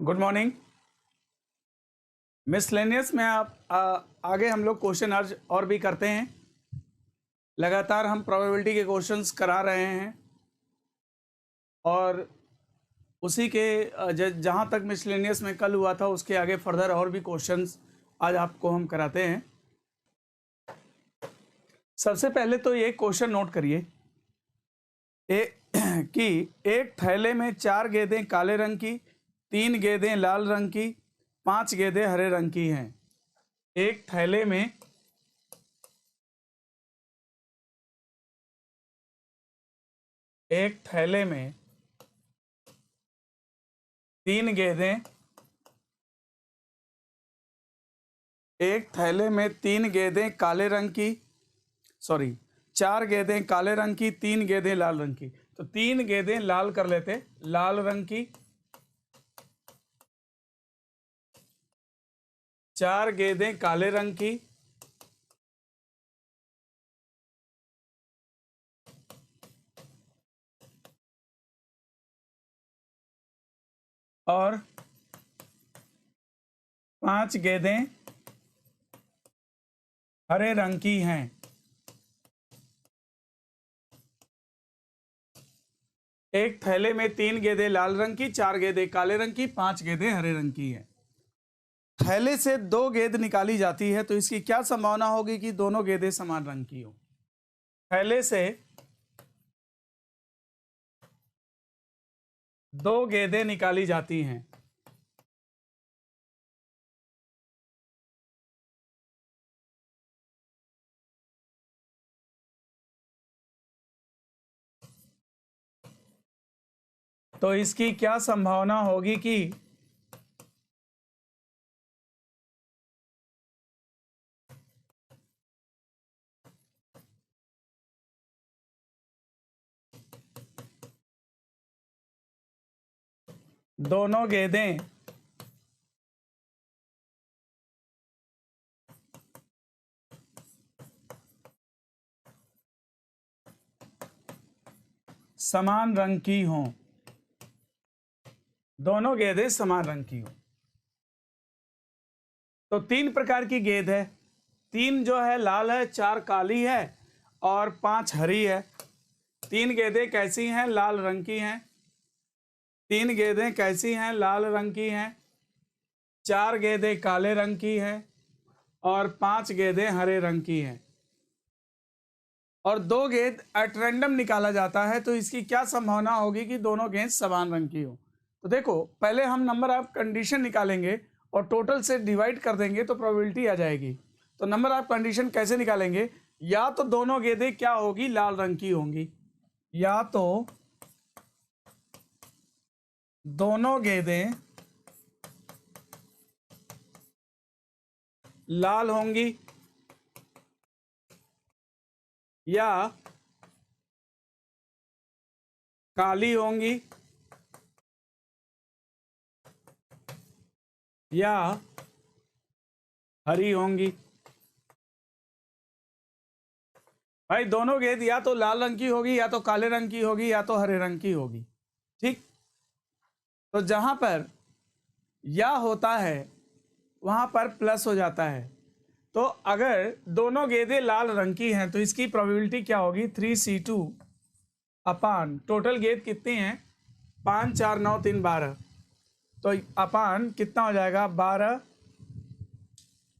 Good morning. Miscellaneous में आगे हम लोग क्वेश्चन आज और भी करते हैं। लगातार हम प्रोबेबिलिटी के क्वेश्चंस करा रहे हैं और उसी के जहाँ तक मिसलेनियस में कल हुआ था उसके आगे फर्दर और भी क्वेश्चंस आज आपको हम कराते हैं। सबसे पहले तो ये क्वेश्चन नोट करिए कि एक थैले में 4 गेंदें काले रंग की, 3 गेंदें लाल रंग की, 5 गेंदें हरे रंग की हैं। एक थैले में एक थैले में 3 गेंदें काले रंग की, 4 गेंदें काले रंग की, 3 गेंदें लाल रंग की। तो 3 गेंदें लाल कर लेते, लाल रंग की, 4 गेंदें काले रंग की और 5 गेंदें हरे रंग की हैं। एक थैले में 3 गेंदें लाल रंग की, 4 गेंदें काले रंग की, 5 गेंदें हरे रंग की हैं। थैले से 2 गेंद निकाली जाती है तो इसकी क्या संभावना होगी कि दोनों गेंदें समान रंग की हो। थैले से 2 गेंदें निकाली जाती हैं तो इसकी क्या संभावना होगी कि दोनों गेंदें समान रंग की हों। दोनों गेंदें समान रंग की हों। तो 3 प्रकार की गेंद है, 3 जो है लाल है, 4 काली है और 5 हरी है। 3 गेंदें कैसी हैं? लाल रंग की हैं। 3 गेंदें कैसी हैं? लाल रंग की हैं। 4 गेंदें काले रंग की हैं और 5 गेंदें हरे रंग की हैं। और 2 गेंद एट रैंडम निकाला जाता है तो इसकी क्या संभावना होगी कि दोनों गेंद समान रंग की हो। तो देखो, पहले हम नंबर ऑफ कंडीशन निकालेंगे और टोटल से डिवाइड कर देंगे तो प्रोबेबिलिटी आ जाएगी। तो नंबर ऑफ कंडीशन कैसे निकालेंगे? या तो दोनों गेंदें क्या होगी? लाल रंग की होंगी, या तो दोनों गेंदें लाल होंगी या काली होंगी या हरी होंगी। भाई दोनों गेंद या तो लाल रंग की होगी, या तो काले रंग की होगी, या तो हरे रंग की होगी। ठीक, तो जहां पर या होता है वहां पर प्लस हो जाता है। तो अगर दोनों गेंदें लाल रंग की हैं तो इसकी प्रोबेबिलिटी क्या होगी? 3C2 अपान टोटल गेंद कितनी हैं? 5 4 9 3 12। तो अपान कितना हो जाएगा? 12,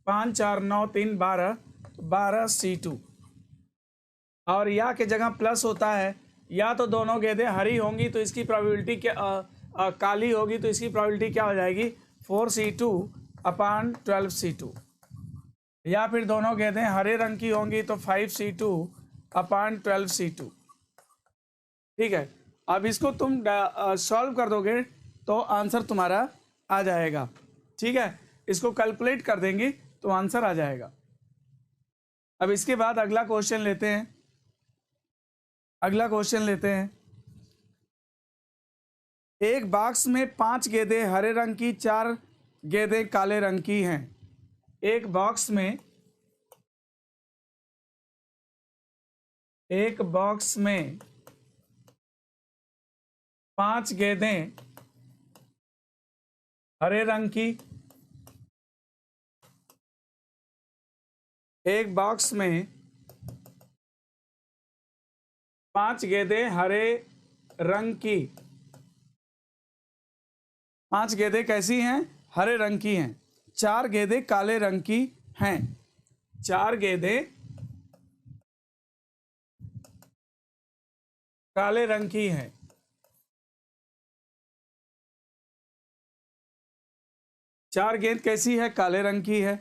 5 4 9 3 12, 12C2। और या के जगह प्लस होता है, या तो दोनों गेंदें हरी होंगी तो इसकी प्रोबेबिलिटी क्या काली होगी तो इसकी प्रोबेबिलिटी क्या हो जाएगी? 4C2 अपान 12C2। या फिर दोनों गेंदें हरे रंग की होंगी तो 5C2 अपान 12C2। ठीक है, अब इसको तुम सॉल्व कर दोगे तो आंसर तुम्हारा आ जाएगा। ठीक है, इसको कैलकुलेट कर देंगे तो आंसर आ जाएगा। अब इसके बाद अगला क्वेश्चन लेते हैं। एक बॉक्स में 5 गेंदें हरे रंग की, 4 गेंदें काले रंग की हैं। एक बॉक्स में 5 गेंदें हरे रंग की, एक बॉक्स में 5 गेंदें हरे रंग की। 5 गेंदें कैसी हैं? हरे रंग की हैं। 4 गेंदें काले रंग की हैं। 4 गेंदें काले रंग की हैं। 4 गेंद कैसी है? काले रंग की है।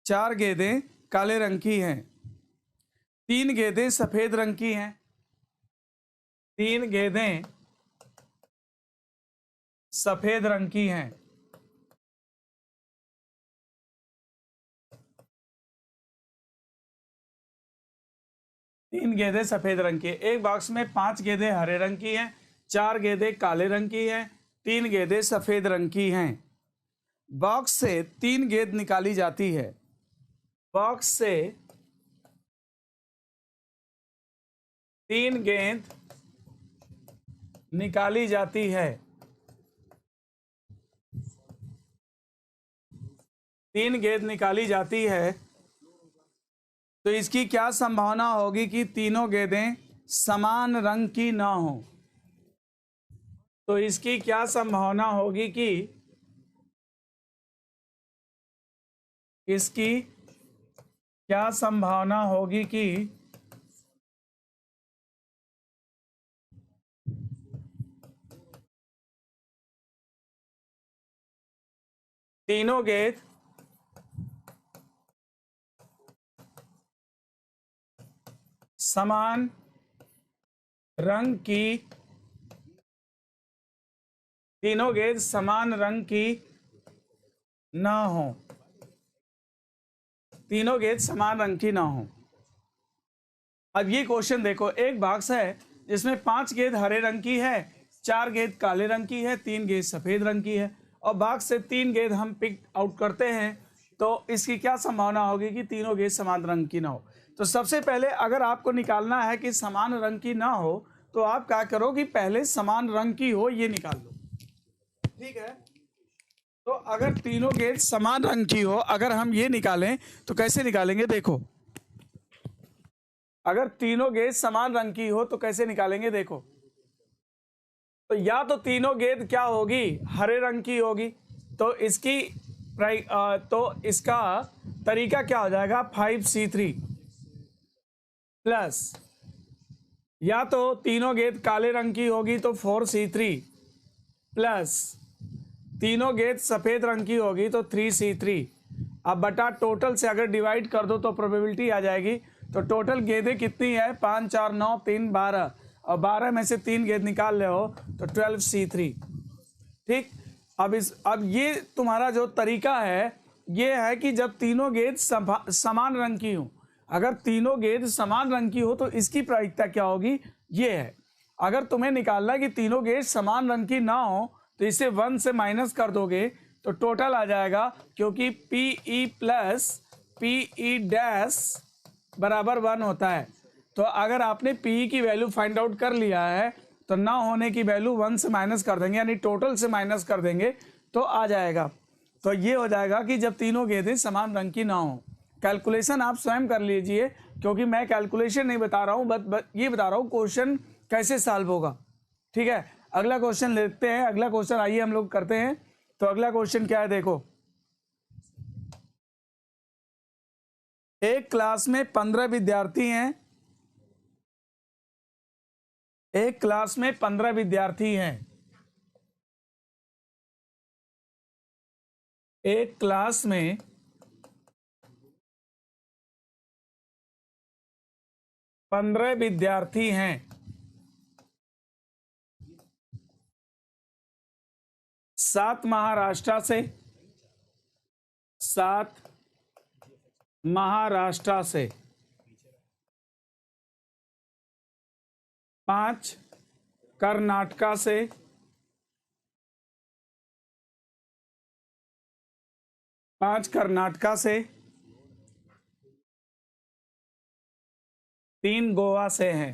4 गेंदें काले रंग की हैं। 3 गेंदें सफेद रंग की हैं। 3 गेंदें सफेद रंग की हैं। 3 गेंदें सफेद रंग की। एक बॉक्स में 5 गेंदें हरे रंग की हैं, 4 गेंदें काले रंग की हैं, 3 गेंदें सफेद रंग की हैं। बॉक्स से 3 गेंद निकाली जाती है। बॉक्स से 3 गेंद निकाली जाती है। 3 गेंद निकाली जाती है तो इसकी क्या संभावना होगी कि तीनों गेंदें समान रंग की ना हो? तो इसकी क्या संभावना होगी कि इसकी क्या संभावना होगी कि तीनों गेंद समान रंग की, तीनों गेंद समान रंग की ना हो? तीनों गेंद समान रंग की ना हो। अब ये क्वेश्चन देखो, एक बॉक्स है जिसमें 5 गेंद हरे रंग की है, 4 गेंद काले रंग की है, 3 गेंद सफेद रंग की है और बॉक्स से 3 गेंद हम पिक आउट करते हैं तो इसकी क्या संभावना होगी कि तीनों गेंद समान रंग की ना हो? तो सबसे पहले अगर आपको निकालना है कि समान रंग की ना हो तो आप क्या करो कि पहले समान रंग की हो ये निकाल लो। ठीक है, तो अगर तीनों गेंद समान रंग की हो, अगर हम ये निकालें तो कैसे निकालेंगे? देखो, अगर तीनों गेंद समान रंग की हो तो कैसे निकालेंगे? देखो, तो या तो तीनों गेंद क्या होगी? हरे रंग की होगी। तो इसकी तो इसका तरीका क्या हो जाएगा? 5C3 प्लस, या तो तीनों गेंद काले रंग की होगी तो 4C3 प्लस, तीनों गेंद सफेद रंग की होगी तो 3C3। अब बटा टोटल से अगर डिवाइड कर दो तो प्रोबेबिलिटी आ जाएगी। तो टोटल गेंदें कितनी है? 5 4 9 3 12 और 12 में से 3 गेंद निकाल ले हो तो 12C3। ठीक, अब ये तुम्हारा जो तरीका है ये है कि जब तीनों गेंद समान रंग की हो, अगर तीनों गेंद समान रंग की हो तो इसकी प्रायिकता क्या होगी? ये है। अगर तुम्हें निकालना है कि तीनों गेंद समान रंग की ना हो तो इसे 1 से माइनस कर दोगे तो टोटल आ जाएगा, क्योंकि PE प्लस PE डैश बराबर 1 होता है। तो अगर आपने PE की वैल्यू फाइंड आउट कर लिया है तो ना होने की वैल्यू 1 से माइनस कर देंगे, यानी टोटल से माइनस कर देंगे तो आ जाएगा। तो ये हो जाएगा कि जब तीनों गेंदें समान रंग की ना हो। कैलकुलेशन आप स्वयं कर लीजिए, क्योंकि मैं कैलकुलेशन नहीं बता रहा हूँ, बस ये बता रहा हूँ क्वेश्चन कैसे सॉल्व होगा। ठीक है, अगला क्वेश्चन लेते हैं। अगला क्वेश्चन आइए हम लोग करते हैं। तो अगला क्वेश्चन क्या है? देखो, एक क्लास में 15 विद्यार्थी हैं। एक क्लास में 15 विद्यार्थी हैं। एक क्लास में 15 विद्यार्थी हैं। 7 महाराष्ट्र से, 7 महाराष्ट्र से, 5 कर्नाटका से, 5 कर्नाटका से, 3 गोवा से हैं।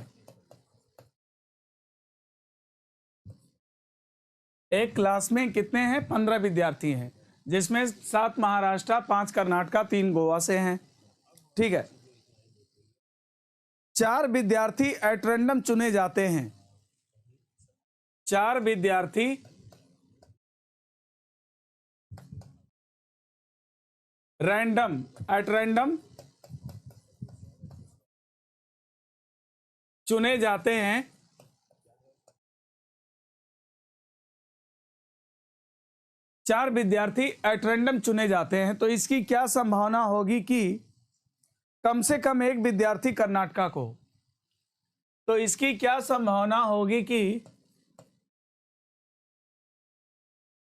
एक क्लास में कितने हैं? 15 विद्यार्थी हैं, जिसमें 7 महाराष्ट्र, 5 कर्नाटका, 3 गोवा से हैं। ठीक है। 4 विद्यार्थी एट रैंडम चुने जाते हैं। 4 विद्यार्थी एट रैंडम चुने जाते हैं। चार विद्यार्थी एट रैंडम चुने जाते हैं, तो इसकी क्या संभावना होगी कि कम से कम एक विद्यार्थी कर्नाटका को, तो इसकी क्या संभावना होगी कि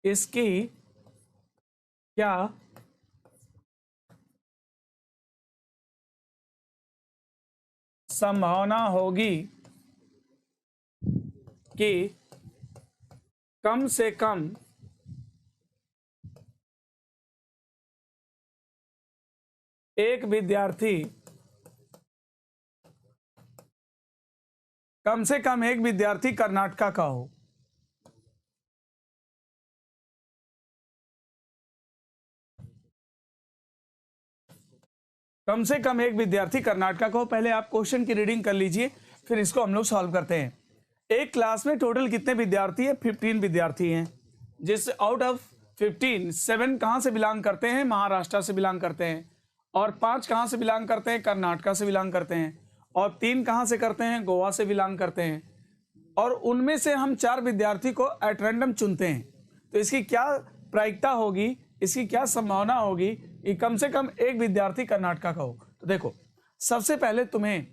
इसकी क्या संभावना होगी कि कम से कम एक विद्यार्थी कर्नाटका का हो। कम से कम एक विद्यार्थी कर्नाटका को। पहले आप क्वेश्चन की रीडिंग कर लीजिए, फिर इसको हम लोग सॉल्व करते हैं। एक क्लास में टोटल कितने विद्यार्थी है? 15 विद्यार्थी हैं, जिस आउट ऑफ 15 7 कहां से बिलोंग करते हैं? महाराष्ट्र से बिलोंग करते हैं। और 5 कहां से बिलोंग करते हैं? कर्नाटका से बिलोंग करते हैं। और 3 कहां से करते हैं? गोवा से बिलोंग करते हैं। और उनमें से हम 4 विद्यार्थी को एट रैंडम चुनते हैं। तो इसकी क्या प्रायिकता होगी, इसकी क्या संभावना होगी कि कम से कम एक विद्यार्थी कर्नाटका का हो? तो देखो, सबसे पहले तुम्हें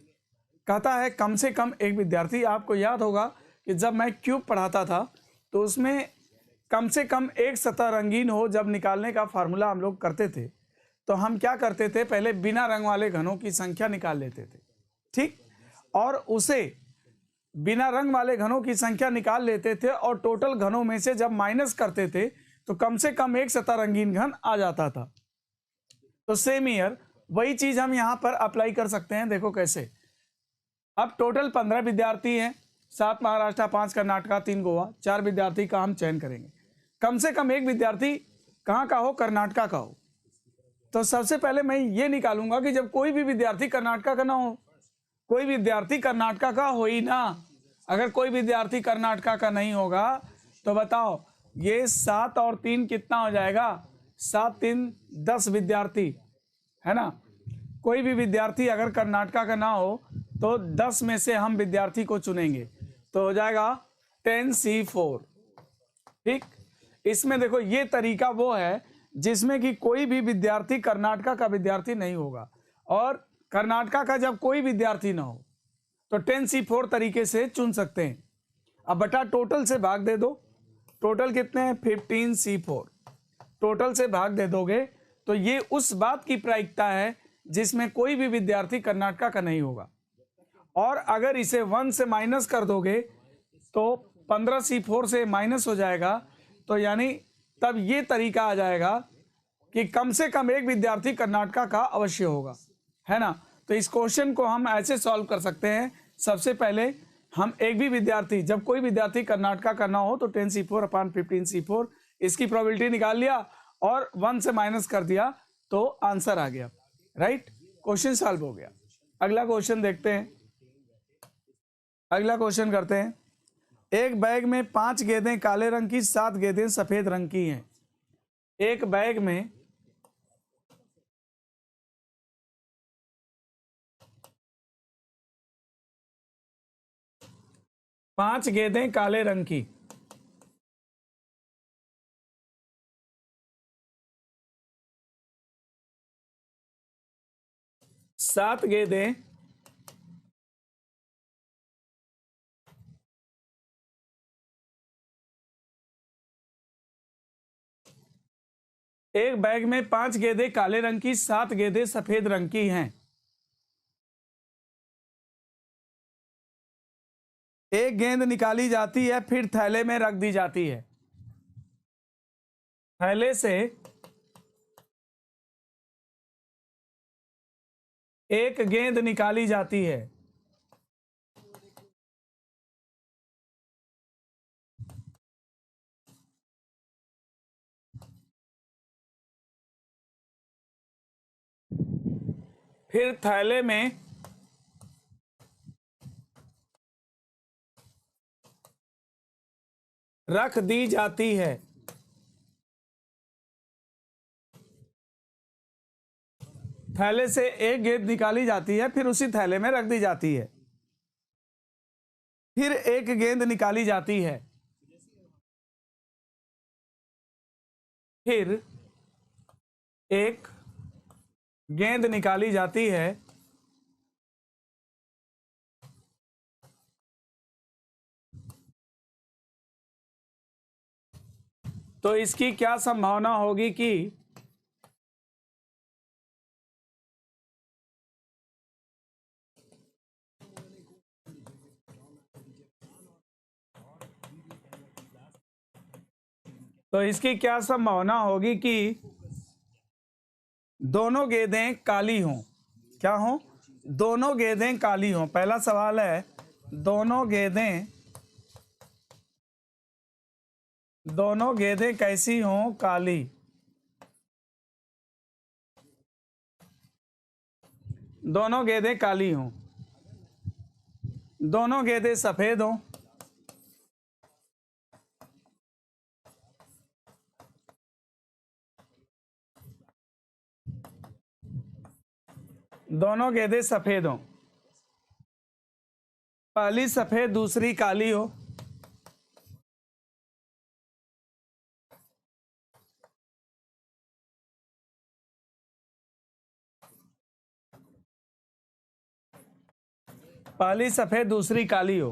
कहता है कम से कम एक विद्यार्थी। आपको याद होगा कि जब मैं क्यूब पढ़ाता था तो उसमें कम से कम एक सतह रंगीन हो जब निकालने का फार्मूला हम लोग करते थे, तो हम क्या करते थे? पहले बिना रंग वाले घनों की संख्या निकाल लेते थे। ठीक। और उसे बिना रंग वाले घनों की संख्या निकाल लेते थे, और टोटल घनों में से जब माइनस करते थे तो कम से कम एक सतह रंगीन घन आ जाता था। तो सेम ईयर वही चीज हम यहां पर अप्लाई कर सकते हैं। देखो कैसे। अब टोटल 15 विद्यार्थी हैं, 7 महाराष्ट्र, 5 कर्नाटका, 3 गोवा। 4 विद्यार्थी का हम चयन करेंगे। कम से कम एक विद्यार्थी कहां का हो? कर्नाटका का हो। तो सबसे पहले मैं ये निकालूंगा कि जब कोई भी विद्यार्थी कर्नाटका का ना हो, कोई विद्यार्थी कर्नाटका का हो ही ना। अगर कोई विद्यार्थी कर्नाटका का नहीं होगा तो बताओ, ये 7 और 3 कितना हो जाएगा? 7 3 10 विद्यार्थी, है ना। कोई भी विद्यार्थी अगर कर्नाटका का ना हो तो 10 में से हम विद्यार्थी को चुनेंगे, तो हो जाएगा 10C4। ठीक। इसमें देखो, ये तरीका वो है जिसमें कि कोई भी विद्यार्थी कर्नाटका का विद्यार्थी नहीं होगा, और कर्नाटका का जब कोई विद्यार्थी ना हो तो 10C4 तरीके से चुन सकते हैं। अब बटा टोटल से भाग दे दो। टोटल कितने हैं? 15C4। टोटल से भाग दे दोगे तो ये उस बात की प्रायिकता है जिसमें कोई भी विद्यार्थी कर्नाटका का नहीं होगा। और अगर इसे 1 से माइनस कर दोगे तो 15C4 से माइनस हो जाएगा, तो यानी तब ये तरीका आ जाएगा कि कम से कम एक विद्यार्थी कर्नाटका का अवश्य होगा, है ना। तो इस क्वेश्चन को हम ऐसे सॉल्व कर सकते हैं। सबसे पहले हम एक भी विद्यार्थी, जब कोई विद्यार्थी कर्नाटका का ना हो तो 10C4 अपान 15C4, इसकी प्रोबेबिलिटी निकाल लिया और 1 से माइनस कर दिया तो आंसर आ गया। राइट। क्वेश्चन सॉल्व हो गया। अगला क्वेश्चन देखते हैं। अगला क्वेश्चन करते हैं। एक बैग में 5 गेंदें काले रंग की, 7 गेंदें सफेद रंग की हैं। एक बैग में 5 गेंदें काले रंग की, 7 गेंदें एक बैग में 5 गेंदें काले रंग की, 7 गेंदें सफेद रंग की हैं। एक गेंद निकाली जाती है, फिर थैले में रख दी जाती है। थैले से एक गेंद निकाली जाती है, फिर थैले में रख दी जाती है। थैले से एक गेंद निकाली जाती है, फिर उसी थैले में रख दी जाती है। फिर एक गेंद निकाली जाती है। फिर एक गेंद निकाली जाती है। तो इसकी क्या संभावना होगी कि तो इसकी क्या संभावना होगी कि दोनों गेंदें काली हों। क्या हों? दोनों गेंदें काली हों। पहला सवाल है, दोनों गेंदें कैसी हों? काली। दोनों गेंदें काली हों। दोनों गेंदें सफेद हों। दोनों गेंदें सफेद हों। पहली सफेद दूसरी काली हो। पहली सफेद दूसरी काली हो।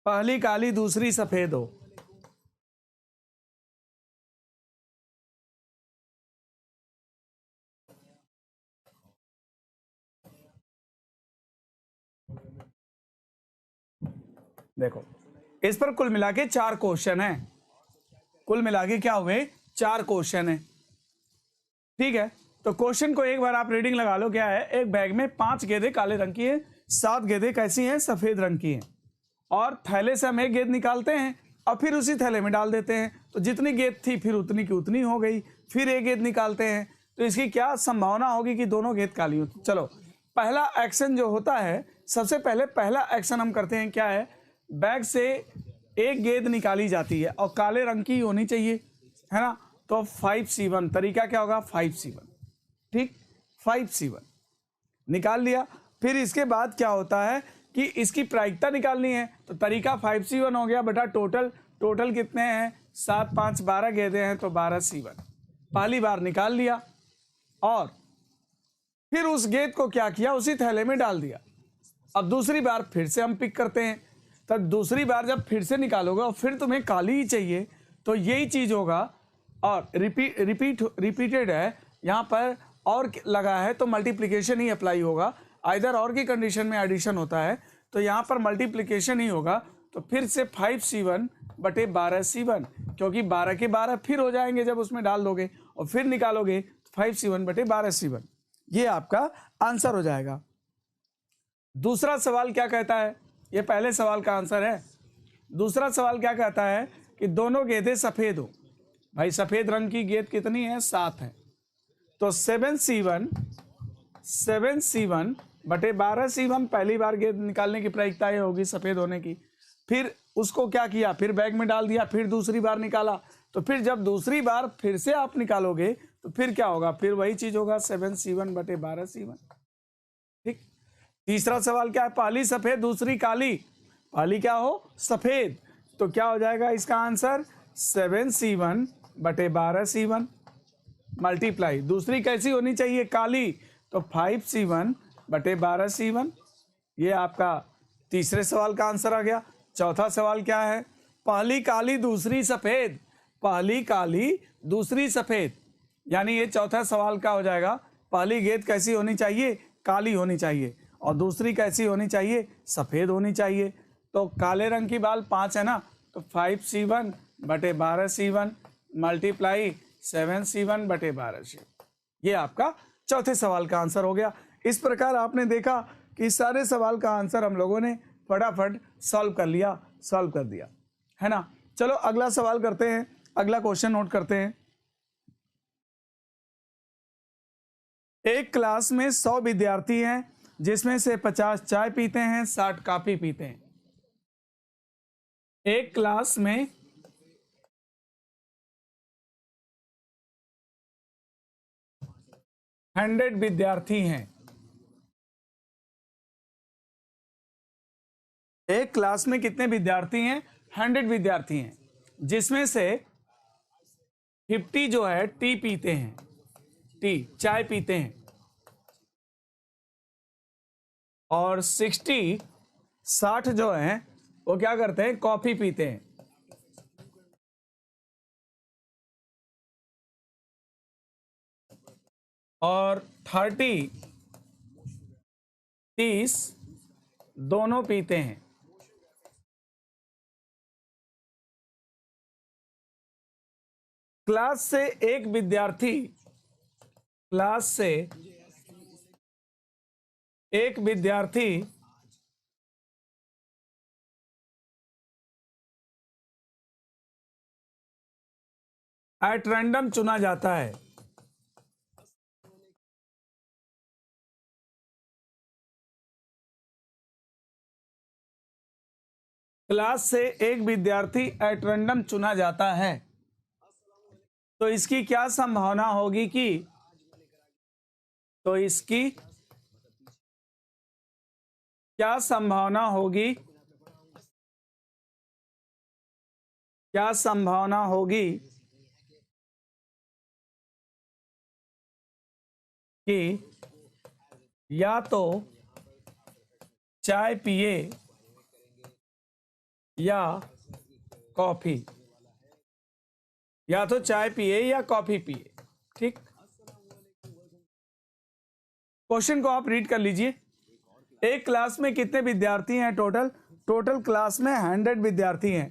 पहली काली दूसरी सफेद हो। देखो, इस पर कुल मिला के 4 क्वेश्चन है। कुल मिला के क्या हुए? 4 क्वेश्चन है। ठीक है, तो क्वेश्चन को एक बार आप रीडिंग लगा लो। क्या है? एक बैग में 5 गेंदें काले रंग की है, 7 गेंदें कैसी हैं? सफेद रंग की हैं। और थैले से हम एक गेंद निकालते हैं और फिर उसी थैले में डाल देते हैं, तो जितनी गेंद थी फिर उतनी की उतनी हो गई। फिर एक गेंद निकालते हैं, तो इसकी क्या संभावना होगी कि दोनों गेंद काली हो? चलो, पहला एक्शन जो होता है, सबसे पहले पहला एक्शन हम करते हैं। क्या है? बैग से एक गेंद निकाली जाती है और काले रंग की होनी चाहिए, है ना? तो 5C1 तरीका क्या होगा? 5C1। ठीक, 5C1 निकाल लिया। फिर इसके बाद क्या होता है कि इसकी प्रायिकता निकालनी है, तो तरीका 5C1 हो गया बेटा। टोटल कितने हैं? 7 5 12 गेंदें हैं, तो 12C1 पहली बार निकाल लिया। और फिर उस गेंद को क्या किया? उसी थैले में डाल दिया। अब दूसरी बार फिर से हम पिक करते हैं, तब दूसरी बार जब फिर से निकालोगे और फिर तुम्हें काली ही चाहिए, तो यही चीज होगा। और रिपीटेड है यहाँ पर, और लगा है तो मल्टीप्लिकेशन ही अप्लाई होगा। आइदर और की कंडीशन में एडिशन होता है, तो यहाँ पर मल्टीप्लिकेशन ही होगा। तो फिर से 5C1 बटे 12C1, क्योंकि 12 के 12 फिर हो जाएंगे जब उसमें डाल दोगे और फिर निकालोगे, 5C1 बटे 12C1, ये आपका आंसर हो जाएगा। दूसरा सवाल क्या कहता है? ये पहले सवाल का आंसर है। दूसरा सवाल क्या कहता है कि दोनों गेंदें सफेद हो। भाई सफेद रंग की गेंद कितनी है? 7 है। तो 7C1 बटे 12C1 पहली बार गेंद निकालने की प्रायिकता ये होगी सफेद होने की। फिर उसको क्या किया? फिर बैग में डाल दिया, फिर दूसरी बार निकाला। तो फिर जब दूसरी बार फिर से आप निकालोगे तो फिर क्या होगा? फिर वही चीज होगा, 7C1 बटे 12C1। ठीक, तीसरा सवाल क्या है? पहली सफेद दूसरी काली। पहली क्या हो? सफेद। तो क्या हो जाएगा इसका आंसर? 7C1 बटे 12C1 मल्टीप्लाई, दूसरी कैसी होनी चाहिए? काली। तो 5C1 बटे 12C1, ये आपका तीसरे सवाल का आंसर आ गया। चौथा सवाल क्या है? पहली काली दूसरी सफेद। पहली काली दूसरी सफेद, यानी ये चौथा सवाल का हो जाएगा। पहली गेंद कैसी होनी चाहिए? काली होनी चाहिए। और दूसरी कैसी होनी चाहिए? सफेद होनी चाहिए। तो काले रंग की बाल 5 है ना, तो 5C1 बटे 12C1 मल्टीप्लाई 7C1 बटे 12C1, ये आपका चौथे सवाल का आंसर हो गया। इस प्रकार आपने देखा कि सारे सवाल का आंसर हम लोगों ने फटाफट सॉल्व कर दिया, है ना। चलो अगला सवाल करते हैं, अगला क्वेश्चन नोट करते हैं। एक क्लास में 100 विद्यार्थी हैं, जिसमें से 50 चाय पीते हैं, 60 कॉफी पीते हैं। एक क्लास में 100 विद्यार्थी हैं। एक क्लास में कितने विद्यार्थी हैं? 100 विद्यार्थी हैं, जिसमें से 50 जो है टी पीते हैं, टी चाय पीते हैं, और 60 जो है वो क्या करते हैं? कॉफी पीते हैं। और 30 दोनों पीते हैं। क्लास से एक विद्यार्थी एट रैंडम चुना जाता है। क्लास से एक विद्यार्थी एट रैंडम चुना जाता है, तो इसकी क्या संभावना होगी कि क्या संभावना होगी कि या तो चाय पिए या कॉफी पिए। ठीक, क्वेश्चन को आप रीड कर लीजिए। एक क्लास में कितने विद्यार्थी हैं? टोटल क्लास में 100 विद्यार्थी हैं।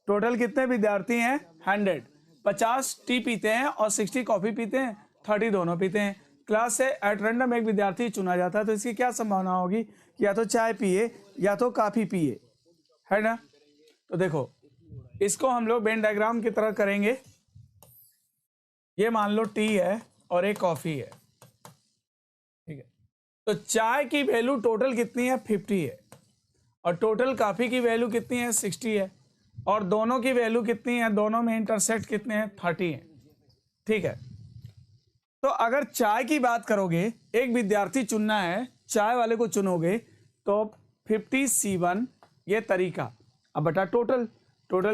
टोटल कितने विद्यार्थी हैं? 100। 50 टी पीते हैं और 60 कॉफी पीते हैं, 30 दोनों पीते हैं। क्लास से एट रैंडम एक विद्यार्थी चुना जाता है, तो इसकी क्या संभावना होगी कि या तो चाय पिए या तो कॉफी पिए, है ना? तो देखो, इसको हम लोग वेन डायग्राम की तरह करेंगे। ये मान लो टी है और एक कॉफी है, ठीक है। तो चाय की वैल्यू टोटल कितनी है? 50 है, और टोटल कॉफी की वैल्यू कितनी है? 60 है, और दोनों की वैल्यू कितनी है? दोनों में इंटरसेक्ट कितने हैं? 30 है, ठीक है। तो अगर चाय की बात करोगे, एक विद्यार्थी चुनना है, चाय वाले को चुनोगे, तो 50C1 ये तरीका, अब बटा टोटल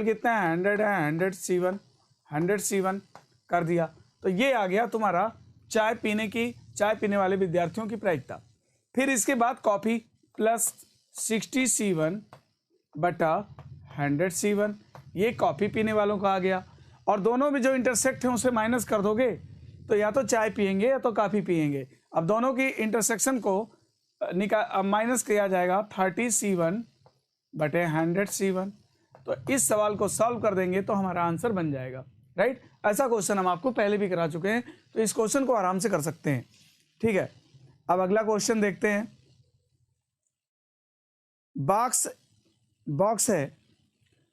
कितना है? 100 है, 100C1 कर दिया, तो ये आ गया तुम्हारा चाय पीने वाले विद्यार्थियों की प्रायिकता। फिर इसके बाद कॉफी प्लस 60C1 बटा 100C1, ये कॉफी पीने वालों का आ गया, और दोनों में जो इंटरसेक्ट है उसे माइनस कर दोगे, तो या तो चाय पियेंगे या तो कॉफी पियेंगे। अब दोनों की इंटरसेक्शन को माइनस किया जाएगा, 30C1 बटे 100C1। तो इस सवाल को सॉल्व कर देंगे तो हमारा आंसर बन जाएगा, राइट। ऐसा क्वेश्चन हम आपको पहले भी करा चुके हैं, तो इस क्वेश्चन को आराम से कर सकते हैं, ठीक है। अब अगला क्वेश्चन देखते हैं। बॉक्स है,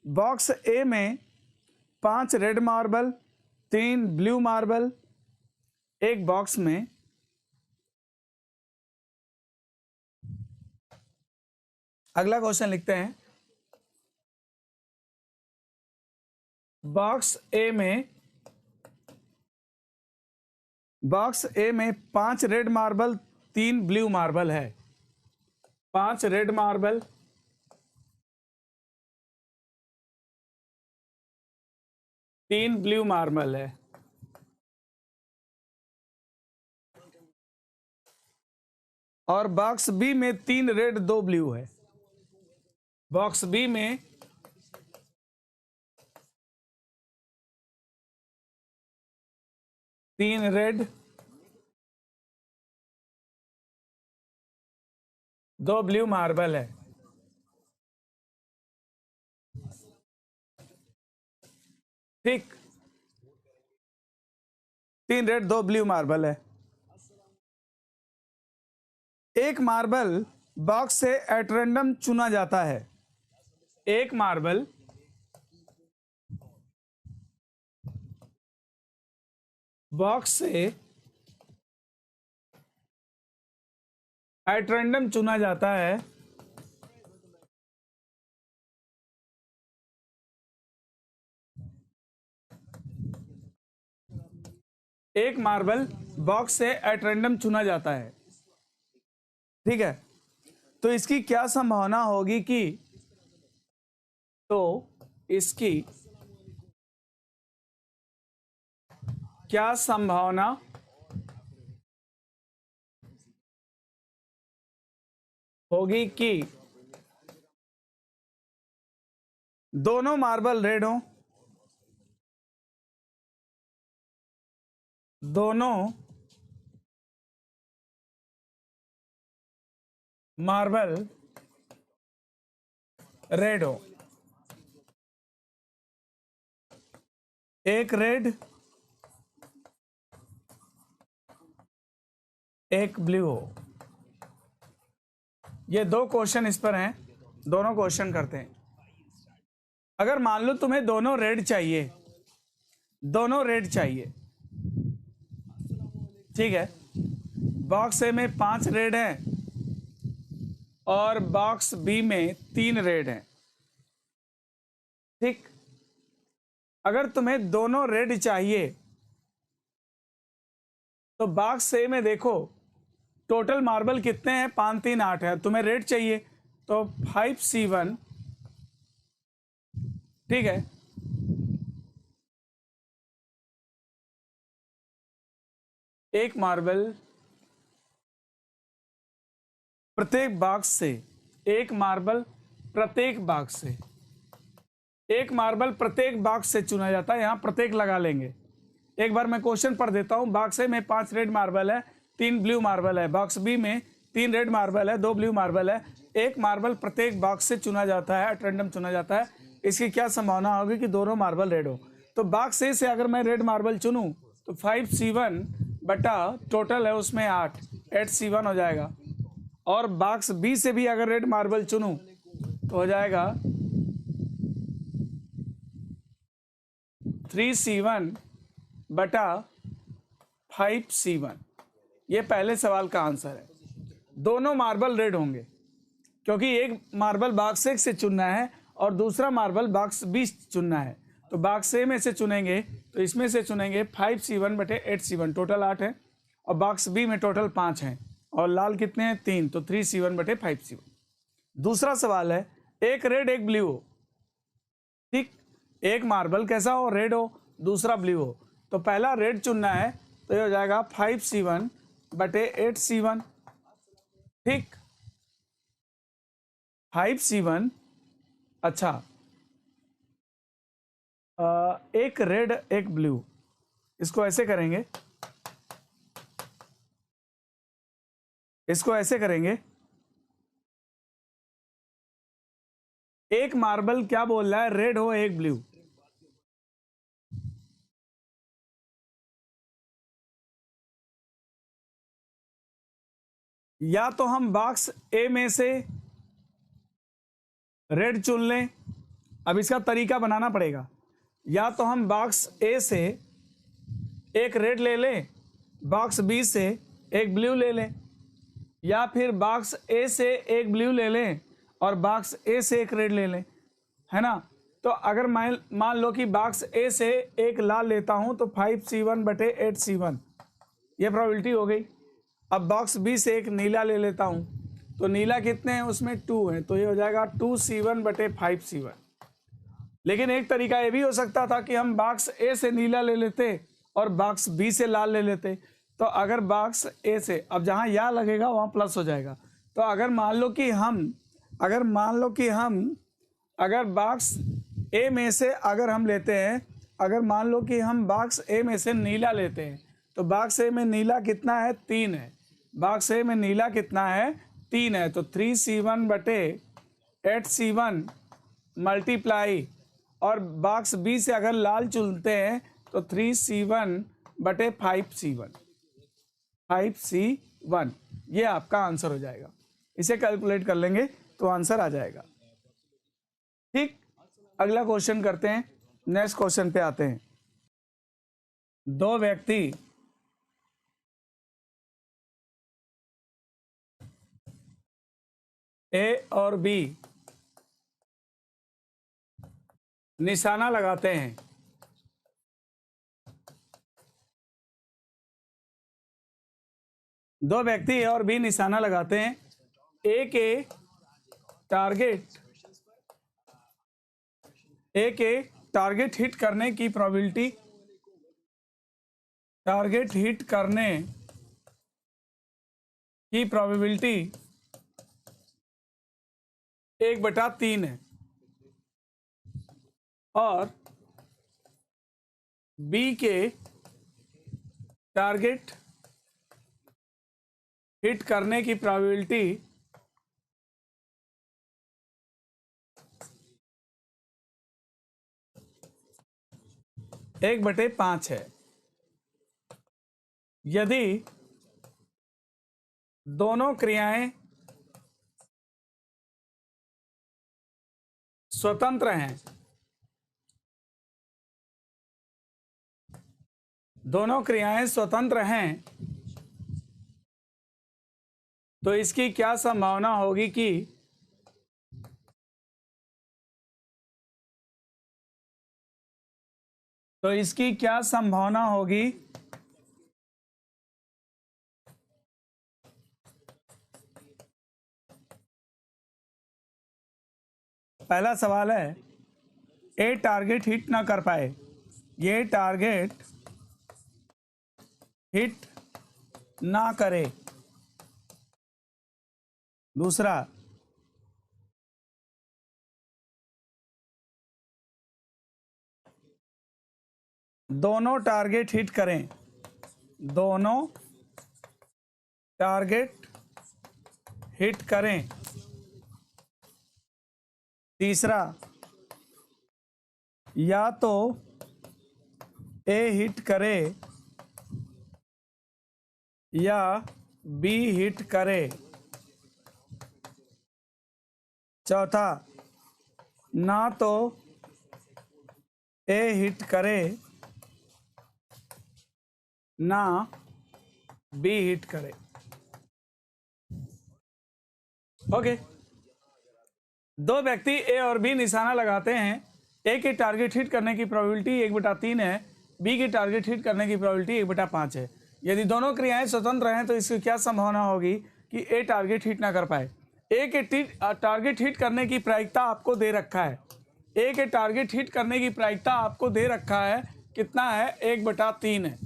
बॉक्स ए में 5 रेड मार्बल, 3 ब्लू मार्बल, एक बॉक्स में अगला क्वेश्चन लिखते हैं। बॉक्स ए में 5 रेड मार्बल, 3 ब्लू मार्बल है। 5 रेड मार्बल, 3 ब्लू मार्बल है। और बॉक्स बी में 3 रेड 2 ब्लू है। बॉक्स बी में 3 रेड 2 ब्लू मार्बल है। ठीक, 3 रेड 2 ब्लू मार्बल है। एक मार्बल बॉक्स से एट रैंडम चुना जाता है। एक मार्बल बॉक्स से एट रैंडम चुना जाता है एक मार्बल बॉक्स से एट रैंडम चुना जाता है, ठीक है। तो इसकी क्या संभावना होगी कि, तो इसकी क्या संभावना होगी कि दोनों मार्बल रेड हो, दोनों मार्बल रेड हो, एक रेड एक ब्लू हो। ये दो क्वेश्चन इस पर हैं, दोनों क्वेश्चन करते हैं। अगर मान लो तुम्हें दोनों रेड चाहिए, दोनों रेड चाहिए, ठीक है। बॉक्स ए में 5 रेड हैं और बॉक्स बी में 3 रेड हैं, ठीक। अगर तुम्हें दोनों रेड चाहिए तो बॉक्स ए में देखो टोटल मार्बल कितने हैं, 5 3 8 है। तुम्हें रेड चाहिए तो 5C1, ठीक है। एक मार्बल प्रत्येक बॉक्स से, एक मार्बल प्रत्येक बॉक्स से, एक मार्बल प्रत्येक बॉक्स से चुना जाता है। यहां प्रत्येक लगा लेंगे। एक बार मैं क्वेश्चन पढ़ देता हूं। बॉक्स ए में 5 रेड मार्बल है, 3 ब्लू मार्बल है। बॉक्स बी में 3 रेड मार्बल है, 2 ब्लू मार्बल है। एक मार्बल प्रत्येक बॉक्स से चुना जाता है, रैंडम चुना जाता है। इसकी क्या संभावना होगी कि दोनों मार्बल रेड हो। तो बॉक्स ए से अगर मैं रेड मार्बल चुनूं तो 5C1 बटा टोटल है उसमें 8C1 हो जाएगा। और बॉक्स बी से भी अगर रेड मार्बल चुनूं तो हो जाएगा 3C1 बटा 5C1। ये पहले सवाल का आंसर है। दोनों मार्बल रेड होंगे क्योंकि एक मार्बल बॉक्स ए से चुनना है और दूसरा मार्बल बॉक्स बी चुनना है। तो बॉक्स ए में से चुनेंगे तो इसमें से चुनेंगे 5C1 बटे 8C1, टोटल 8 है। और बॉक्स बी में टोटल 5 हैं और लाल कितने हैं, 3, तो 3C1 बटे 5C1। दूसरा सवाल है एक रेड एक ब्लू हो, ठीक। एक मार्बल कैसा हो, रेड हो, दूसरा ब्लू हो। तो पहला रेड चुनना है तो ये हो जाएगा 5C1 बटे 8C1, ठीक। 5C1, अच्छा एक रेड एक ब्लू, इसको ऐसे करेंगे, इसको ऐसे करेंगे। एक मार्बल क्या बोल रहा है, रेड हो एक ब्लू। या तो हम बॉक्स ए में से रेड चुन लें, अब इसका तरीका बनाना पड़ेगा। या तो हम बॉक्स ए से एक रेड ले लें, बॉक्स बी से एक ब्लू ले लें, या फिर बॉक्स ए से एक ब्लू ले लें और बॉक्स ए से एक रेड ले लें, है ना। तो अगर मान लो कि बॉक्स ए से एक लाल लेता हूं तो 5C1 बटे 8C1, ये प्रोबेबिलिटी हो गई। अब बॉक्स बी से एक नीला ले लेता हूं तो नीला कितने हैं, उसमें 2 हैं, तो ये हो जाएगा 2C1 बटे 5C1। लेकिन एक तरीका ये भी हो सकता था कि हम बॉक्स ए से नीला ले लेते और बॉक्स बी से लाल ले लेते। तो अगर बॉक्स ए से, अब जहां या लगेगा वहां प्लस हो जाएगा। तो अगर मान लो कि हम अगर बॉक्स ए में से अगर हम लेते हैं, अगर मान लो कि हम बॉक्स ए में से नीला लेते हैं तो बॉक्स ए में नीला कितना है, 3 है। बॉक्स ए में नीला कितना है, 3 है। तो 3C1 बटे 8C1 मल्टीप्लाई, और बॉक्स बी से अगर लाल चुनते हैं तो 3C1 बटे 5C1, ये आपका आंसर हो जाएगा। इसे कैलकुलेट कर लेंगे तो आंसर आ जाएगा, ठीक। अगला क्वेश्चन करते हैं, नेक्स्ट क्वेश्चन पे आते हैं। दो व्यक्ति ए और बी निशाना लगाते हैं। दो व्यक्ति ए और बी निशाना लगाते हैं। ए के टारगेट हिट करने की प्रोबेबिलिटी, टारगेट हिट करने की प्रोबेबिलिटी 1/3 है और बी के टारगेट हिट करने की प्रोबेबिलिटी 1/5 है। यदि दोनों क्रियाएं स्वतंत्र हैं, दोनों क्रियाएं स्वतंत्र हैं, तो इसकी क्या संभावना होगी कि पहला सवाल है ए टारगेट हिट ना कर पाए, ये टारगेट हिट ना करे। दूसरा, दोनों टारगेट हिट करें, दोनों टारगेट हिट करें। तीसरा, या तो ए हिट करे या बी हिट करे। चौथा, ना तो ए हिट करे ना बी हिट करे। ओके, दो व्यक्ति ए और बी निशाना लगाते हैं। ए के टारगेट हिट करने की प्रोबेबिलिटी 1/3 है, बी की टारगेट हिट करने की प्रोबेबिलिटी 1/5 है। यदि दोनों क्रियाएं स्वतंत्र हैं, तो इसकी क्या संभावना होगी कि ए टारगेट हिट ना कर पाए। ए के टारगेट हिट करने की प्रायिकता आपको दे रखा है, ए के टारगेट हिट करने की प्रायिकता आपको दे रखा है, कितना है, 1/3 है।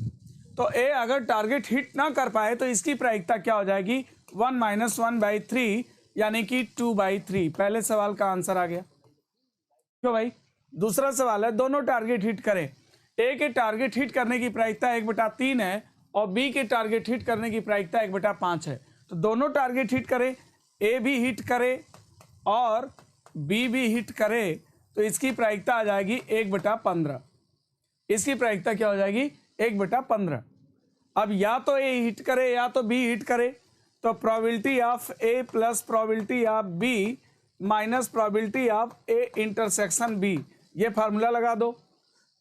तो ए अगर टारगेट हिट ना कर पाए तो इसकी प्रायिकता क्या हो जाएगी, 1 - 1/3 यानी कि 2/3। पहले सवाल का आंसर आ गया। क्यों भाई? दूसरा सवाल है, दोनों टारगेट हिट करें। ए के टारगेट हिट करने की प्रायिकता 1/3 है और बी के टारगेट हिट करने की प्रायिकता 1/5 है। तो दोनों टारगेट हिट करें, ए भी हिट करे और बी भी हिट करे, तो इसकी प्रायिकता आ जाएगी 1/15। इसकी प्रायिकता क्या हो जाएगी, 1/15। अब या तो ए हिट करे या तो बी हिट करे, तो probability of A plus probability of B minus probability of A intersection B, ये फार्मूला लगा दो।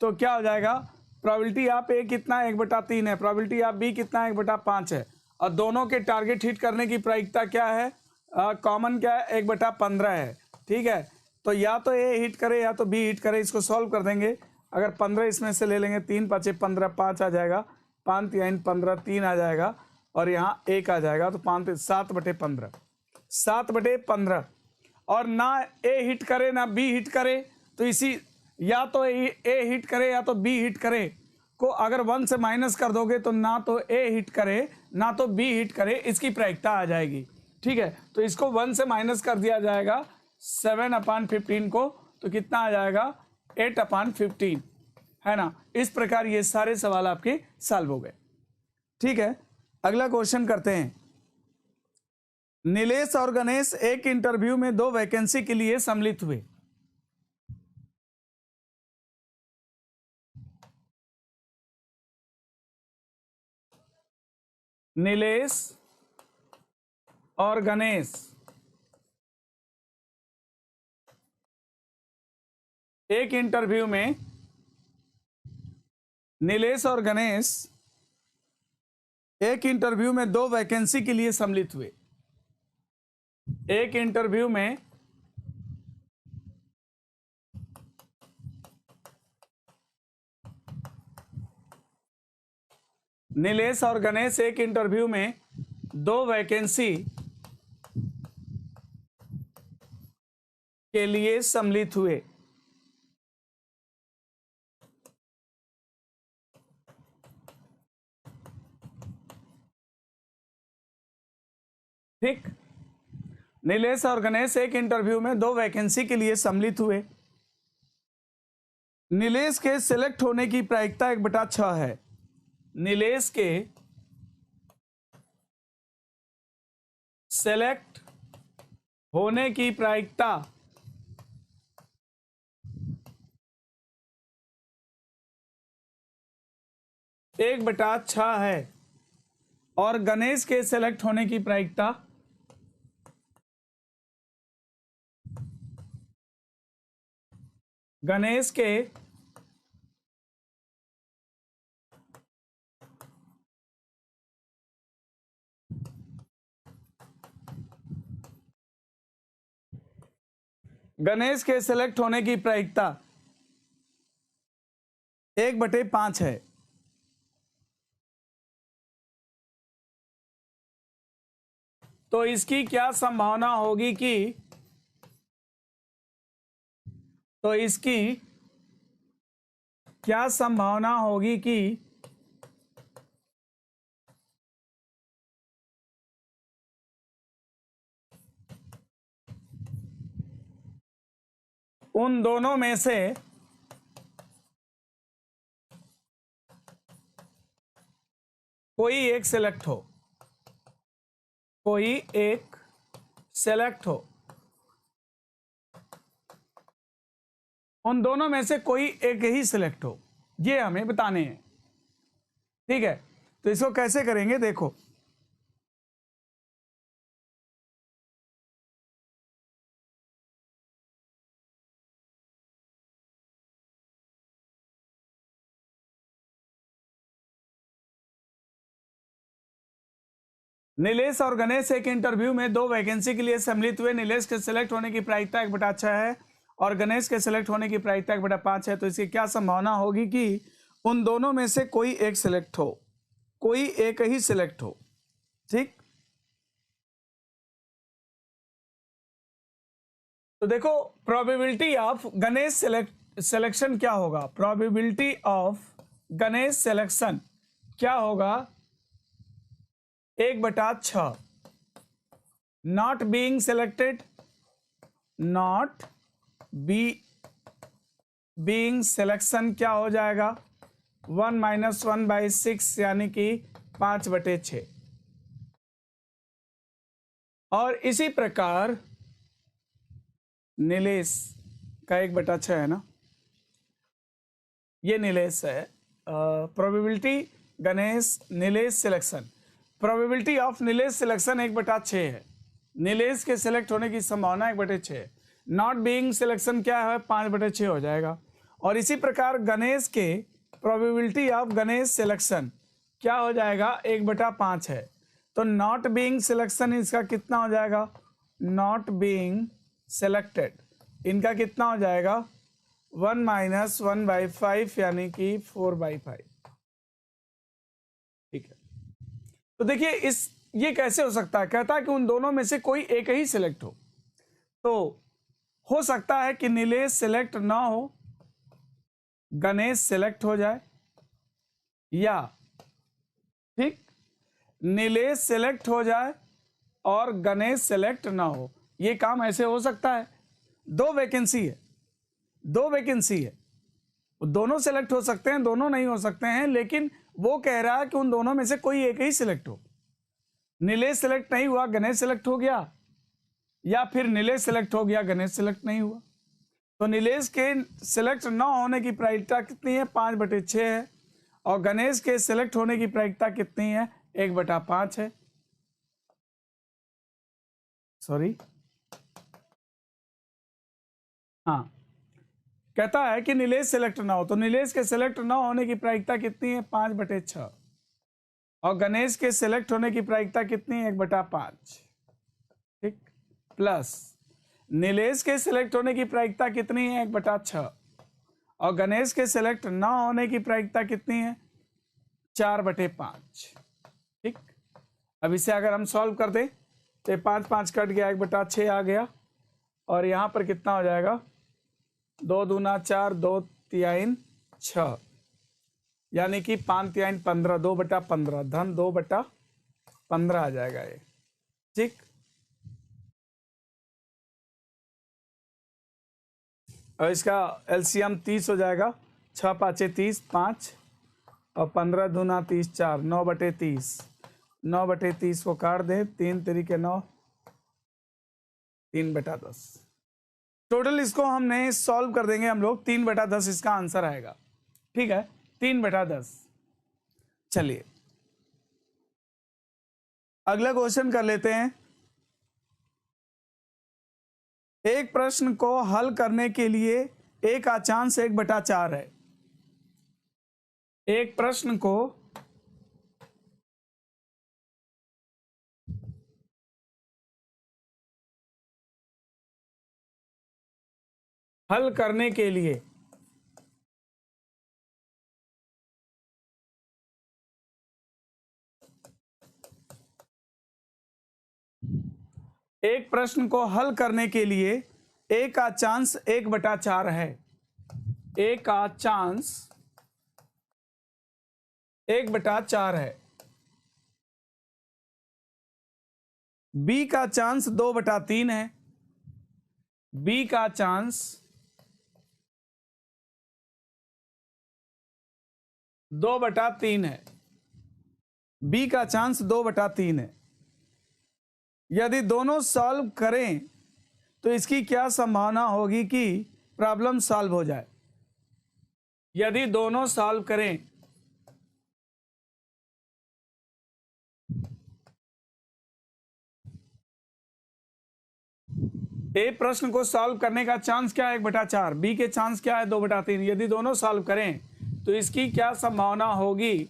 तो क्या हो जाएगा, प्रोबेबिलिटी ऑफ ए कितना, 1/3 है, प्रोबेबिलिटी ऑफ बी कितना, 1/5 है, और दोनों के टारगेट हिट करने की प्रायिकता क्या है, कॉमन क्या है, 1/15 है। ठीक है, तो या तो ए हिट करे या तो बी हिट करे। इसको सॉल्व कर देंगे। अगर 15 इसमें से ले लेंगे, 3 × 5 = 15, 5 आ जाएगा, 5 × 3 = 15, 3 आ जाएगा और यहाँ 1 आ जाएगा, तो 5 × 7/15, 7/15। और ना ए हिट करे ना बी हिट करे, तो इसी या तो ए हिट करे या तो बी हिट करे को अगर 1 से माइनस कर दोगे तो ना तो ए हिट करे ना तो बी हिट करे, इसकी प्रायिकता आ जाएगी। ठीक है, तो इसको 1 से माइनस कर दिया जाएगा 7/15 को, तो कितना आ जाएगा, 8/15, है ना। इस प्रकार ये सारे सवाल आपके सॉल्व हो गए। ठीक है, अगला क्वेश्चन करते हैं। नीलेश और गणेश एक इंटरव्यू में 2 वैकेंसी के लिए सम्मिलित हुए। नीलेश और गणेश एक इंटरव्यू में, नीलेश और गणेश एक इंटरव्यू में 2 वैकेंसी के लिए सम्मिलित हुए। एक इंटरव्यू में नीलेश और गणेश एक इंटरव्यू में 2 वैकेंसी के लिए सम्मिलित हुए। ठीक, नीलेश और गणेश एक इंटरव्यू में 2 वैकेंसी के लिए सम्मिलित हुए। नीलेश के सिलेक्ट होने की प्रायिकता 1/6 है। नीलेश के सेलेक्ट होने की प्रायिकता 1/6 है और गणेश के सेलेक्ट होने की प्रायिकता गणेश के सेलेक्ट होने की प्रायिकता 1/5 है। तो इसकी क्या संभावना होगी कि उन दोनों में से कोई एक सेलेक्ट हो, उन दोनों में से कोई एक ही सिलेक्ट हो, ये हमें बताने हैं। ठीक है, तो इसको कैसे करेंगे देखो। नीलेश और गणेश एक इंटरव्यू में 2 वैकेंसी के लिए सम्मिलित हुए। नीलेश के सिलेक्ट होने की प्रायिकता 1/6 है और गणेश के सिलेक्ट होने की प्रायिकता 1/5 है। तो इसकी क्या संभावना होगी कि उन दोनों में से कोई एक सिलेक्ट हो, कोई एक ही सिलेक्ट हो। ठीक, तो देखो प्रोबेबिलिटी ऑफ गणेश सिलेक्शन क्या होगा। प्रोबेबिलिटी ऑफ गणेश सिलेक्शन क्या होगा, 1/6। Not being selected, not being selection क्या हो जाएगा, 1 - 1/6 यानी कि 5/6। और इसी प्रकार नीलेश का 1/6 है ना, ये नीलेश है। Probability Ganesh Nilesh selection, probability of Nilesh selection 1/6 है। नीलेश के सिलेक्ट होने की संभावना 1/6 है। नॉट बीइंग सिलेक्शन क्या है, 5/6 हो जाएगा। और इसी प्रकार गणेश के प्रोबेबिलिटी ऑफ गणेश सिलेक्शन क्या हो जाएगा, 1/5 है। तो नॉट बीइंग सिलेक्शन इसका कितना हो जाएगा, नॉट बीइंग सेलेक्टेड इनका कितना हो जाएगा, 1 - 1/5 यानी कि 4/5। ठीक है, तो देखिए ये कैसे हो सकता है। कहता है कि उन दोनों में से कोई एक ही सिलेक्ट हो। तो हो सकता है कि नीलेश सिलेक्ट ना हो, गणेश सिलेक्ट हो जाए, या ठीक नीलेश सिलेक्ट हो जाए और गणेश सेलेक्ट ना हो। ये काम ऐसे हो सकता है। 2 वैकेंसी है, दोनों सेलेक्ट हो सकते हैं, दोनों नहीं हो सकते हैं, लेकिन वो कह रहा है कि उन दोनों में से कोई एक ही सिलेक्ट हो। नीलेश सेलेक्ट नहीं हुआ, गणेश सेलेक्ट हो गया, या फिर नीलेश सेलेक्ट हो गया, गणेश सेलेक्ट नहीं हुआ। तो नीलेश के सिलेक्ट न होने की प्रायिकता कितनी है, 5/6 है। और गणेश के सिलेक्ट होने की प्रायिकता कितनी है, 1/5 है। सॉरी, हाँ, कहता है कि नीलेश सिलेक्ट ना हो, तो नीलेश के सिलेक्ट ना होने की प्रायिकता कितनी है, 5/6। और गणेश के सिलेक्ट होने की प्रायिकता कितनी है, 1/5। ठीक, प्लस नीलेश के सिलेक्ट होने की प्रायिकता कितनी है 1/6 और गणेश के सिलेक्ट ना होने की प्रायिकता कितनी है 4/5। ठीक, अब इसे अगर हम सॉल्व कर दें तो 5 5 कट गया 1/6 आ गया और यहाँ पर कितना हो जाएगा 2 दूना 4 2 तिहाई 6 यानी कि 5 तिहाई 15 2/15 धन 2/15 आ जाएगा ये। ठीक, और इसका एलसीएम 30 हो जाएगा 6 5 30 5 और 15 दूना 30 4 9/30 9/30 को काट दे 3 तरीके 9 3/10 टोटल इसको हमने सॉल्व कर देंगे हम लोग 3/10 इसका आंसर आएगा। ठीक है 3/10। चलिए अगला क्वेश्चन कर लेते हैं। एक प्रश्न को हल करने के लिए एक अक्षांश 1/4 है। एक प्रश्न को हल करने के लिए एक प्रश्न को हल करने के लिए एक अक्षांश 1/4 है। एक अक्षांश 1/4 है। बी का चांस 2/3 है। बी का चांस 2/3 है। बी का चांस 2/3 है। यदि दोनों सॉल्व करें तो इसकी क्या संभावना होगी कि प्रॉब्लम सॉल्व हो जाए। यदि दोनों सॉल्व करें ए प्रश्न को सॉल्व करने का चांस क्या है 1/4, बी के चांस क्या है 2/3। यदि दोनों सॉल्व करें तो इसकी क्या संभावना होगी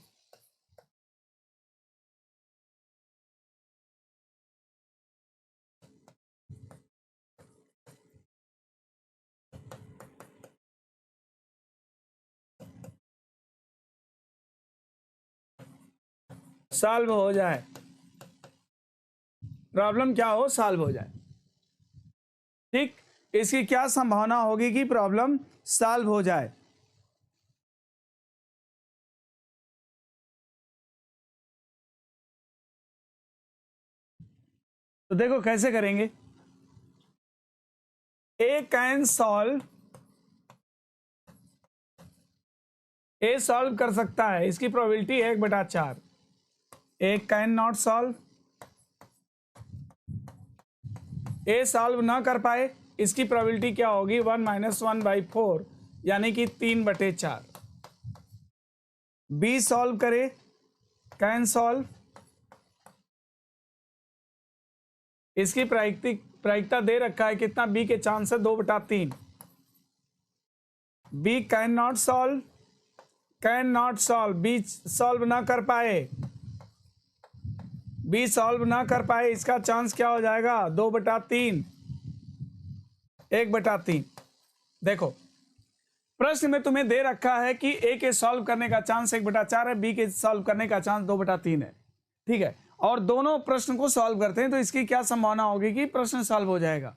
सॉल्व हो जाए, प्रॉब्लम क्या हो सॉल्व हो जाए। ठीक, इसकी क्या संभावना होगी कि प्रॉब्लम सॉल्व हो जाए। तो देखो कैसे करेंगे। A can solve, A solve कर सकता है, इसकी प्रोबेबिलिटी है 1/4। A can not solve, A solve ना कर पाए, इसकी प्रोबेबिलिटी क्या होगी 1 - 1/4 यानी कि 3/4। बी सॉल्व करे, कैन सॉल्व, इसकी प्रायिकता दे रखा है कितना, बी के चांस है 2/3। B can not solve, can not solve, B solve ना कर पाए, बी सॉल्व ना कर पाए, इसका चांस क्या हो जाएगा 2/3 1/3। देखो प्रश्न में तुम्हें दे रखा है कि ए के सॉल्व करने का चांस 1/4 है, बी के सॉल्व करने का चांस 2/3 है। ठीक है, और दोनों प्रश्न को सॉल्व करते हैं तो इसकी क्या संभावना होगी कि प्रश्न सॉल्व हो जाएगा।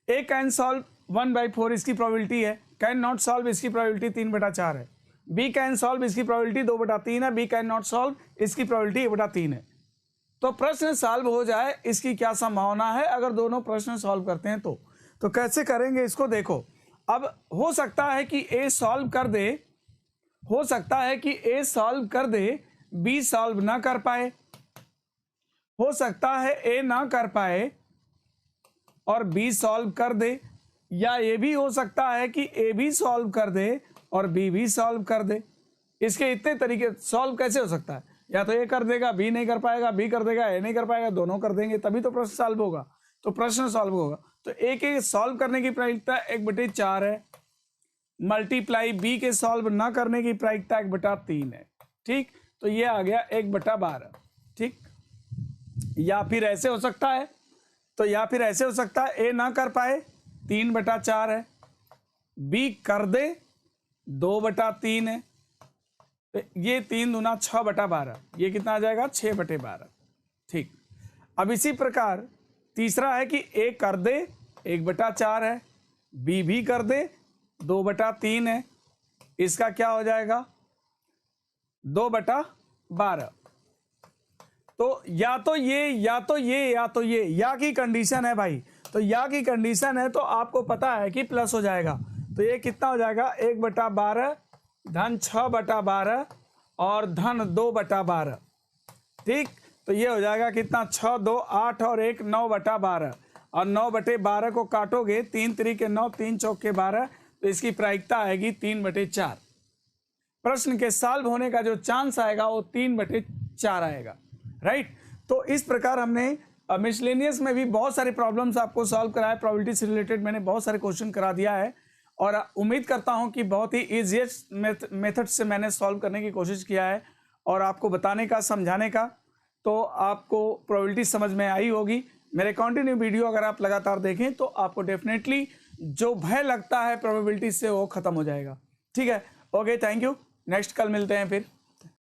ए कैन सॉल्व 1/4 इसकी प्रोबेबिलिटी है, कैन नॉट सॉल्व इसकी प्रोबेबिलिटी 3/4 है। बी कैन सॉल्व इसकी प्रोबेबिलिटी 2/3 है, बी कैन नॉट सॉल्व इसकी प्रोबेबिलिटी 1/3 है। तो प्रश्न सॉल्व हो जाए इसकी क्या संभावना है अगर दोनों प्रश्न सॉल्व करते हैं तो कैसे करेंगे इसको देखो। अब हो सकता है कि ए सॉल्व कर दे, हो सकता है कि ए सॉल्व कर दे, बी सॉल्व ना कर पाए, हो सकता है ए ना कर पाए और बी सॉल्व कर दे, या ये भी हो सकता है कि ए भी सॉल्व कर दे और बी भी सॉल्व कर दे। इसके इतने तरीके सॉल्व कैसे हो सकता है, या तो ए कर देगा बी नहीं कर पाएगा, बी कर देगा ए नहीं कर पाएगा, दोनों कर देंगे तभी तो प्रश्न सॉल्व होगा। तो प्रश्न सॉल्व होगा तो ए के सॉल्व करने की प्रायिकता 1/4 है, मल्टीप्लाई बी के सॉल्व ना करने की प्रायिकता 1/3 है। ठीक, तो ये आ गया 1/12। ठीक, या फिर ऐसे हो सकता है तो या फिर ऐसे हो सकता है ए ना कर पाए 3/4 है, बी कर दे 2/3 है, तो ये 3 दूना 6/12, ये कितना आ जाएगा 6/12। ठीक, अब इसी प्रकार तीसरा है कि ए कर दे 1/4 है, बी भी कर दे 2/3 है, इसका क्या हो जाएगा 2/12। तो या तो ये या तो ये या तो ये, या की कंडीशन है भाई, तो या की कंडीशन है तो आपको पता है कि प्लस हो जाएगा, तो ये कितना हो जाएगा 1/12 धन 6/12 और धन 2/12। ठीक, तो ये हो जाएगा कितना 6 2 8 और 1 9/12, और 9/12 को काटोगे 3 3 9 3 4 12, तो इसकी प्रायिकता आएगी 3/4। प्रश्न के सॉल्व होने का जो चांस आएगा वो 3/4 आएगा। राइट, तो इस प्रकार हमने मिसलेनियस में भी बहुत सारी प्रॉब्लम्स आपको सॉल्व कराया, प्रोबेबिलिटी से रिलेटेड मैंने बहुत सारे क्वेश्चन करा दिया है, और उम्मीद करता हूं कि बहुत ही इजीएस्ट मेथड से मैंने सॉल्व करने की कोशिश किया है और आपको बताने का, समझाने का, तो आपको प्रोबेबिलिटी समझ में आई होगी। मेरे कंटिन्यू वीडियो अगर आप लगातार देखें तो आपको डेफिनेटली जो भय लगता है प्रोबेबिलिटी से वो खत्म हो जाएगा। ठीक है, ओके, थैंक यू, नेक्स्ट कल मिलते हैं फिर।